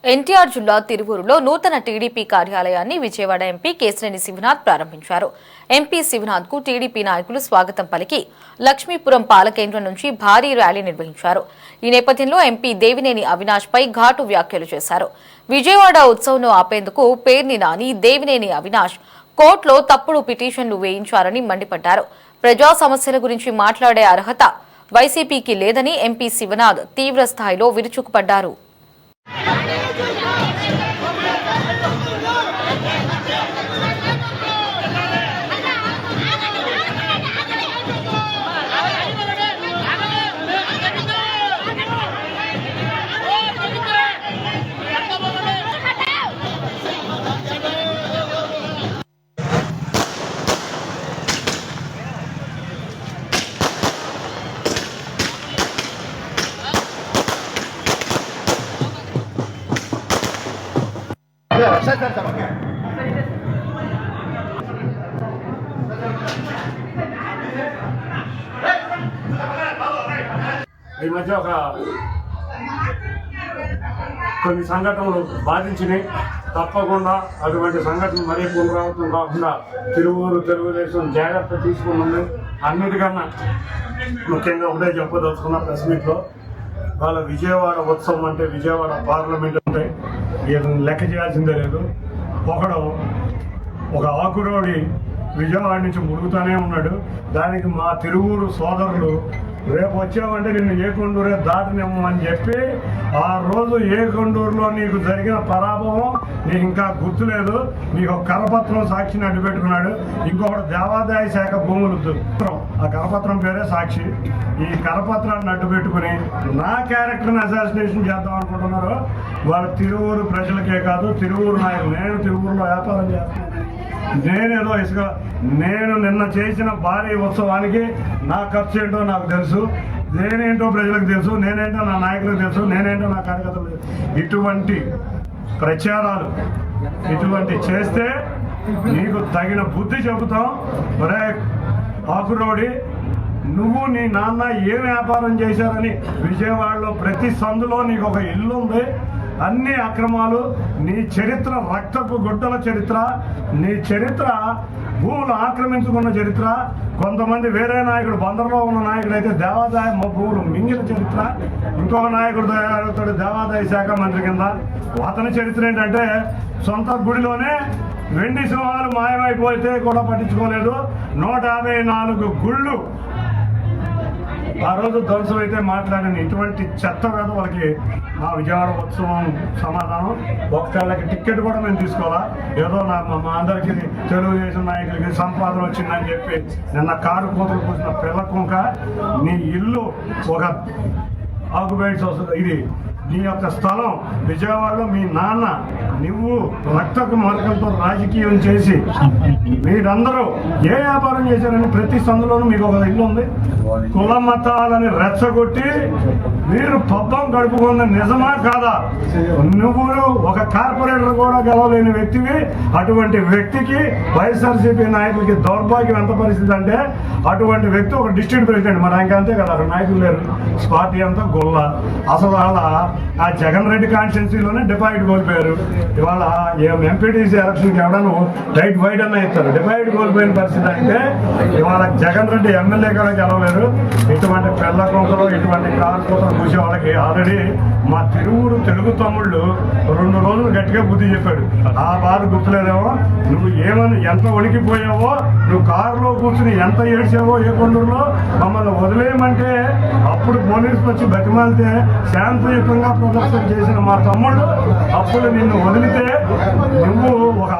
ఎన్టీఆర్ జిల్లా తిరువూరులో నూతన టీడీపీ కార్యాలయాన్ని విజయవాడ ఎంపీ కేశినేని శివనాథ్ ప్రారంభించారు. ఎంపీ శివనాథ్ కు టీడీపీ నాయకులు స్వాగతం పలికి లక్ష్మీపురం పాలకేంద్రం నుంచి భారీ ర్యాలీ నిర్వహించారు. ఈ నేపథ్యంలో ఎంపీ దేవినేని అవినాష్ పై ఘాటు వ్యాఖ్యలు చేశారు. విజయవాడ ఉత్సవంను ఆపేందుకు పేర్ని నాని దేవినేని అవినాష్ కోర్టులో తప్పుడు పిటిషన్లు వేయించారని మండిపడ్డారు. ప్రజా సమస్యల గురించి మాట్లాడే అర్హత వైసీపీకి లేదని ఎంపీ శివనాథ్ తీవ్ర స్థాయిలో విరుచుకుపడ్డారు. ఈ మధ్య కొన్ని సంఘటనలు బాధించినాయి. తప్పకుండా అటువంటి సంఘటనలు మరీ పునరావృతం కాకుండా తిరువూరు తెలుగుదేశం జాగ్రత్త తీసుకున్నది. అన్నిటికన్నా ముఖ్యంగా ఒకటే చెప్పదలుచుకున్న ప్రెస్ మీట్లో వాళ్ళ విజయవాడ ఉత్సవం అంటే విజయవాడ పార్లమెంట్ అంటే లెక్క చేయాల్సిందే లేదు. ఒక ఆకురోడి విజయవాడ నుంచి మురుగుతూనే ఉన్నాడు. దానికి మా తిరువూరు సోదరులు రేపు వచ్చామంటే నిన్ను ఏ కొండూరే దాటనివ్వమని చెప్పి ఆ రోజు ఏ కొండూరులో నీకు జరిగిన పరాభవం నీకు ఇంకా గుర్తులేదు. నీకు ఒక కరపత్రం సాక్షిని అడ్డు పెట్టుకున్నాడు. ఇంకొకటి దేవాదాయ శాఖ భూములు ఆ కరపత్రం పేరే సాక్షి. ఈ కరపత్రాన్ని అడ్డు పెట్టుకుని నా క్యారెక్టర్ని అసాసినేషన్ చేద్దాం అనుకుంటున్నారు. వాళ్ళు తిరువూరు ప్రజలకే కాదు, తిరువూరు నాయకులు. నేను తిరువూరులో వ్యాపారం చేస్తున్నాను. నేనేదో నేను నిన్న చేసిన భారీ ఉత్సవానికి నా ఖర్చు ఏంటో నాకు తెలుసు. నేనేంటో ప్రజలకు తెలుసు, నేనేంటో నా నాయకులకు తెలుసు, నేనేంటో నా కార్యకర్తలకు తెలుసు. ఇటువంటి ప్రచారాలు ఇటువంటి చేస్తే నీకు తగిన బుద్ధి చెబుతాం. మరే ఆకురోడి, నువ్వు నీ నాన్న ఏ వ్యాపారం చేశారని విజయవాడలో ప్రతి సందులో నీకు ఒక ఇల్లు ఉంది. అన్ని అక్రమాలు, నీ చరిత్ర రక్తపు గుడ్డల చరిత్ర, నీ చరిత్ర భూములు ఆక్రమించుకున్న చరిత్ర. కొంతమంది వేరే నాయకుడు బందర్లో ఉన్న నాయకుడు అయితే దేవాదాయ భూములు మింగిన చరిత్ర. ఇంకొక నాయకుడు తయారవుతాడు దేవాదాయ శాఖ మంత్రి కింద. అతని చరిత్ర ఏంటంటే సొంత గుడిలోనే వెండి సింహాలు మాయమైపోతే కూడా పట్టించుకోలేదు. 154 గుళ్ళు ఆ రోజు ధ్వంసం అయితే మాట్లాడిన ఇటువంటి చెత్త కదా వాళ్ళకి మా విజయవాడ ఉత్సవం సమాధానం. ఒక్కళ్ళకి టికెట్ కూడా మేము తీసుకోవాలా. ఏదో మా అందరికీ తెలుగుదేశం నాయకులకి సంపాదన వచ్చిందని చెప్పి నిన్న కారు కూతురు కూర్చున్న పిల్ల కుంక. నీ ఇల్లు ఒక ఆక్యుపైడ్ వస్తుంది. ఇది నీ యొక్క స్థలం విజయవాడలో. మీ నాన్న నువ్వు రక్తపు మార్గంతో రాజకీయం చేసి మీరందరూ ఏ వ్యాపారం చేశారని ప్రతి సందులోనూ మీకు ఒక ఇల్లు ఉంది. కుల మతాలని రెచ్చగొట్టి మీరు పబ్బం గడుపుకున్న నిజమా కాదా? నువ్వు ఒక కార్పొరేటర్ కూడా గెలవలేని వ్యక్తివి. అటువంటి వ్యక్తికి వైఎస్ఆర్సీపీ నాయకులకి దౌర్భాగ్యం ఎంత పరిస్థితి అంటే అటువంటి వ్యక్తి ఒక డిస్ట్రిక్ట్ ప్రెసిడెంట్. మరి ఇంకా అంతే కదా, నాయకులు లేరు. పార్టీ అంతా గొల్ల. అసలు వాళ్ళ ఆ జగన్ రెడ్డి కాన్స్టిట్యున్సీలోనే డిపాజిట్ కోల్పోయారు. ఇవాళ ఎంపీటీసీ ఎలక్షన్కి ఎవడను టైట్ వైడ్ అన్న ఇస్తారు. డిపాజిట్ కోల్పోయిన పరిస్థితి అయితే ఇవాళ జగన్ రెడ్డి ఎమ్మెల్యే కూడా గెలవలేరు. ఇటువంటి పెళ్ళ కొంకలు ఇటువంటి కారు కోతలు చూసే వాళ్ళకి ఆల్రెడీ మా తిరువూరు తెలుగు తమ్ముళ్ళు 2 రోజులు గట్టిగా బుద్ధి చెప్పాడు. ఆ బాధ గుర్తులేదేమో. నువ్వు ఎంత వణికిపోయావో, నువ్వు కారులో కూర్చుని ఎంత ఏడ్చావో ఏ కొండూరులో. మమ్మల్ని వదిలేయమంటే అప్పుడు పోలీసులు వచ్చి బతిమాలితే శాంతియుతంగా ప్రదర్శన చేసిన మా తమ్ముళ్ళు అప్పుడు నిన్ను వదిలితే నువ్వు ఒక